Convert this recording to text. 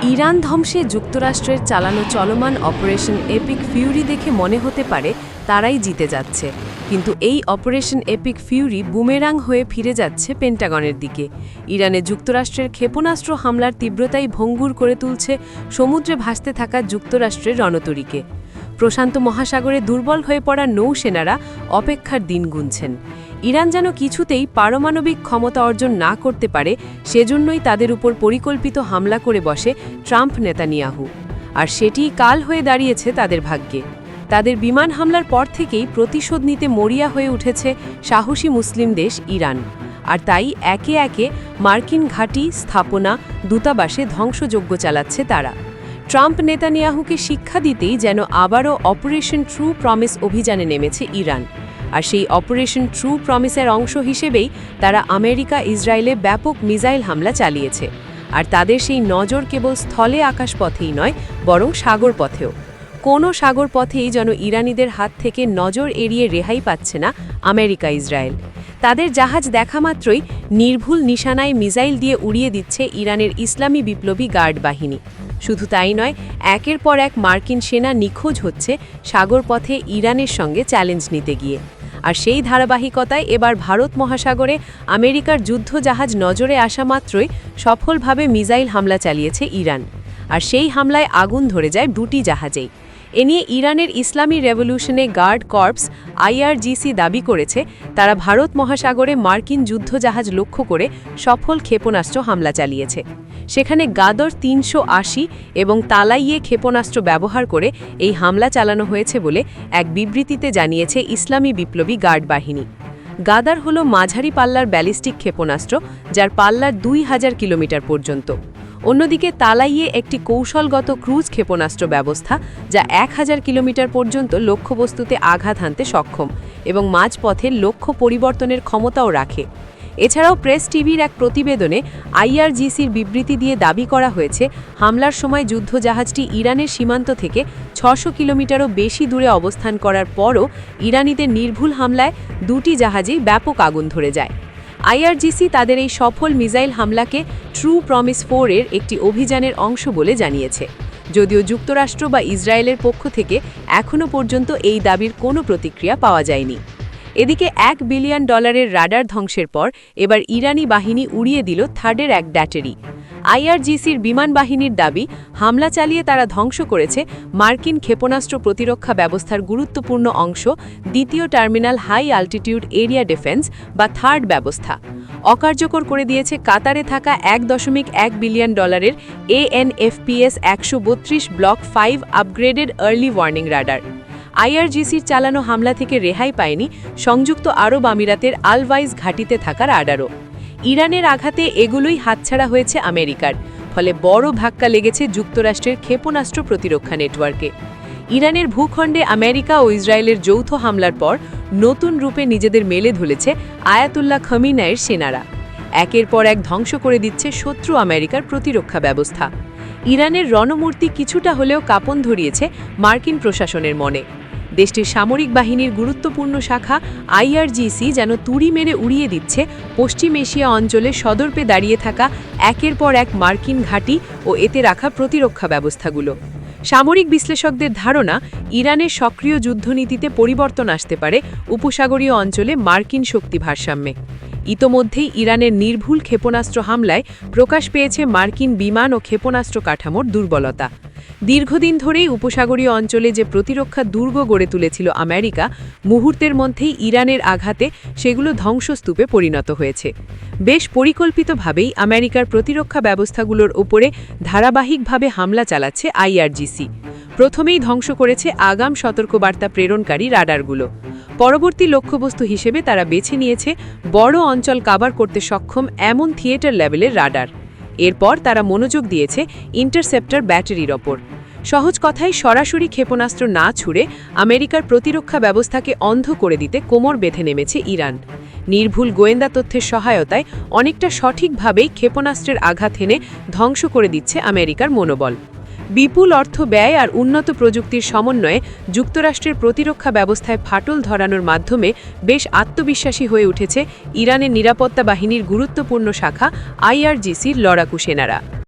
Iran ধ্বংসে যুক্তরাষ্ট্রের চালানো চলমান অপারেশন এপিক ফিউরি দেখে মনে হতে পারে তারাই জিতে যাচ্ছে, কিন্তু এই অপারেশন এপিক ফিউরি বুমেরাং হয়ে ফিরে যাচ্ছে পেন্টাগনের দিকে। ইরানে যুক্তরাষ্ট্রের ক্ষেপণাস্ত্র হামলার তীব্রতাই ভঙ্গুর করে তুলছে সমুদ্রে ভাসতে থাকা যুক্তরাষ্ট্রের রণতরীকে। প্রশান্ত মহাসাগরে দুর্বল হয়ে পড়া নৌসেনারা অপেক্ষার দিন গুনছেন। ইরান যেন কিছুতেই পারমাণবিক ক্ষমতা অর্জন না করতে পারে, সেজন্যই তাদের উপর পরিকল্পিত হামলা করে বসে ট্রাম্প নেতানিয়াহু। আর সেটিই কাল হয়ে দাঁড়িয়েছে তাদের ভাগ্যে। তাদের বিমান হামলার পর থেকেই প্রতিশোধ নিতে মরিয়া হয়ে উঠেছে সাহসী মুসলিম দেশ ইরান। আর তাই একে একে মার্কিন ঘাঁটি, স্থাপনা, দূতাবাসে ধ্বংসযজ্ঞ চালাচ্ছে তারা। ট্রাম্প নেতানিয়াহুকে শিক্ষা দিতেই যেন আবারও অপারেশন ট্রু প্রমিস অভিযানে নেমেছে ইরান। আর সেই অপারেশন ট্রু প্রমিসের অংশ হিসেবেই তারা আমেরিকা ইসরায়েলে ব্যাপক মিসাইল হামলা চালিয়েছে। আর তাদের সেই নজর কেবল স্থলে আকাশপথেই নয়, বরং সাগর পথেও। কোনো সাগর পথেই যেন ইরানিদের হাত থেকে নজর এড়িয়ে রেহাই পাচ্ছে না আমেরিকা ইসরায়েল। তাদের জাহাজ দেখা মাত্রই নির্ভুল নিশানায় মিসাইল দিয়ে উড়িয়ে দিচ্ছে ইরানের ইসলামী বিপ্লবী গার্ড বাহিনী। শুধু তাই নয়, একের পর এক মার্কিন সেনা নিখোঁজ হচ্ছে সাগরপথে ইরানের সঙ্গে চ্যালেঞ্জ নিতে গিয়ে। আর সেই ধারাবাহিকতায় এবার ভারত মহাসাগরে আমেরিকার যুদ্ধজাহাজ নজরে আসা মাত্রই সফলভাবে মিসাইল হামলা চালিয়েছে ইরান। আর সেই হামলায় আগুন ধরে যায় দুটি জাহাজেই। এ নিয়ে ইরানের ইসলামী রেভলিউশনে গার্ড কর্পস IRGC দাবি করেছে তারা ভারত মহাসাগরে মার্কিন যুদ্ধজাহাজ লক্ষ্য করে সফল ক্ষেপণাস্ত্র হামলা চালিয়েছে। সেখানে গাদর 380 এবং তালাইয়ে ক্ষেপণাস্ত্র ব্যবহার করে এই হামলা চালানো হয়েছে বলে এক বিবৃতিতে জানিয়েছে ইসলামী বিপ্লবী গার্ড বাহিনী। গাদার হল মাঝারি পাল্লার ব্যালিস্টিক ক্ষেপণাস্ত্র, যার পাল্লার 2000 কিলোমিটার পর্যন্ত। অন্যদিকে তালাইয়ে একটি কৌশলগত ক্রুজ ক্ষেপণাস্ত্র ব্যবস্থা, যা 1000 কিলোমিটার পর্যন্ত লক্ষ্যবস্তুতে আঘাত হানতে সক্ষম এবং মাঝপথে লক্ষ্য পরিবর্তনের ক্ষমতাও রাখে। এছাড়াও প্রেস টিভির এক প্রতিবেদনে IRGCর বিবৃতি দিয়ে দাবি করা হয়েছে হামলার সময় যুদ্ধজাহাজটি ইরানের সীমান্ত থেকে 600 কিলোমিটারও বেশি দূরে অবস্থান করার পরও ইরানিদের নির্ভুল হামলায় দুটি জাহাজেই ব্যাপক আগুন ধরে যায়। IRGC তাদের এই সফল মিসাইল হামলাকে ট্রু প্রমিস 4 এর একটি অভিযানের অংশ বলে জানিয়েছে, যদিও যুক্তরাষ্ট্র বা ইসরায়েলের পক্ষ থেকে এখনও পর্যন্ত এই দাবির কোনো প্রতিক্রিয়া পাওয়া যায়নি। এদিকে $1 বিলিয়ন রাডার ধ্বংসের পর এবার ইরানি বাহিনী উড়িয়ে দিল থার্ডের এক ব্যাটারি। IRGCর বিমান বাহিনীর দাবি, হামলা চালিয়ে তারা ধ্বংস করেছে মার্কিন ক্ষেপণাস্ত্র প্রতিরক্ষা ব্যবস্থার গুরুত্বপূর্ণ অংশ, দ্বিতীয় terminal high altitude area defence বা থার্ড ব্যবস্থা। অকার্যকর করে দিয়েছে কাতারে থাকা $1.1 billion ANFPS 132 block 5 upgraded early warning radar. IRGCর চালানো হামলা থেকে রেহাই পায়নি সংযুক্ত আরব আমিরাতের আলওয়াইজ ঘাঁটিতে থাকা রাডারও। ইরানের আঘাতে এগুলোই হাতছাড়া হয়েছে আমেরিকার, ফলে বড় ধাক্কা লেগেছে যুক্তরাষ্ট্রের ক্ষেপণাস্ত্র প্রতিরক্ষা নেটওয়ার্কে। ইরানের ভূখণ্ডে আমেরিকা ও ইসরায়েলের যৌথ হামলার পর নতুন রূপে নিজেদের মেলে ধরেছে আয়াতুল্লাহ খমিনাইর সেনারা। একের পর এক ধ্বংস করে দিচ্ছে শত্রু আমেরিকার প্রতিরক্ষা ব্যবস্থা। ইরানের রণমূর্তি কিছুটা হলেও কাঁপন ধরিয়েছে মার্কিন প্রশাসনের মনে। দেশটির সামরিক বাহিনীর গুরুত্বপূর্ণ শাখা IRGC যেন তুড়ি মেরে উড়িয়ে দিচ্ছে পশ্চিম এশিয়া অঞ্চলে সদর্পে দাঁড়িয়ে থাকা একের পর এক মার্কিন ঘাঁটি ও এতে রাখা প্রতিরক্ষা ব্যবস্থাগুলো। সামরিক বিশ্লেষকদের ধারণা, ইরানের সক্রিয় যুদ্ধনীতিতে পরিবর্তন আসতে পারে উপসাগরীয় অঞ্চলে মার্কিন শক্তি ভারসাম্যে। ইতোমধ্যেই ইরানের নির্ভুল ক্ষেপণাস্ত্র হামলায় প্রকাশ পেয়েছে মার্কিন বিমান ও ক্ষেপণাস্ত্র কাঠামোর দুর্বলতা। দীর্ঘদিন ধরেই উপসাগরীয় অঞ্চলে যে প্রতিরক্ষা দুর্গ গড়ে তুলেছিল আমেরিকা, মুহূর্তের মধ্যেই ইরানের আঘাতে সেগুলো ধ্বংসস্তূপে পরিণত হয়েছে। বেশ পরিকল্পিতভাবেই আমেরিকার প্রতিরক্ষা ব্যবস্থাগুলোর ওপরে ধারাবাহিকভাবে হামলা চালাচ্ছে IRGC। প্রথমেই ধ্বংস করেছে আগাম সতর্কবার্তা প্রেরণকারী রাডারগুলো। পরবর্তী লক্ষ্যবস্তু হিসেবে তারা বেছে নিয়েছে বড় অঞ্চল কাভার করতে সক্ষম এমন থিয়েটার লেভেলের রাডার। এরপর তারা মনোযোগ দিয়েছে ইন্টারসেপ্টর ব্যাটারির ওপর। সহজ কথায়, সরাসরি ক্ষেপণাস্ত্র না ছুড়ে আমেরিকার প্রতিরক্ষা ব্যবস্থাকে অন্ধ করে দিতে কোমর বেঁধে নেমেছে ইরান। নির্ভুল গোয়েন্দা তথ্যের সহায়তায় অনেকটা সঠিকভাবেই ক্ষেপণাস্ত্রের আঘাত হেনে ধ্বংস করে দিচ্ছে আমেরিকার মনোবল। বিপুল অর্থ ব্যয় আর উন্নত প্রযুক্তির সমন্বয়ে যুক্তরাষ্ট্রের প্রতিরক্ষা ব্যবস্থায় ফাটল ধরানোর মাধ্যমে বেশ আত্মবিশ্বাসী হয়ে উঠেছে ইরানের নিরাপত্তা বাহিনীর গুরুত্বপূর্ণ শাখা IRGCর লড়াকু সেনারা।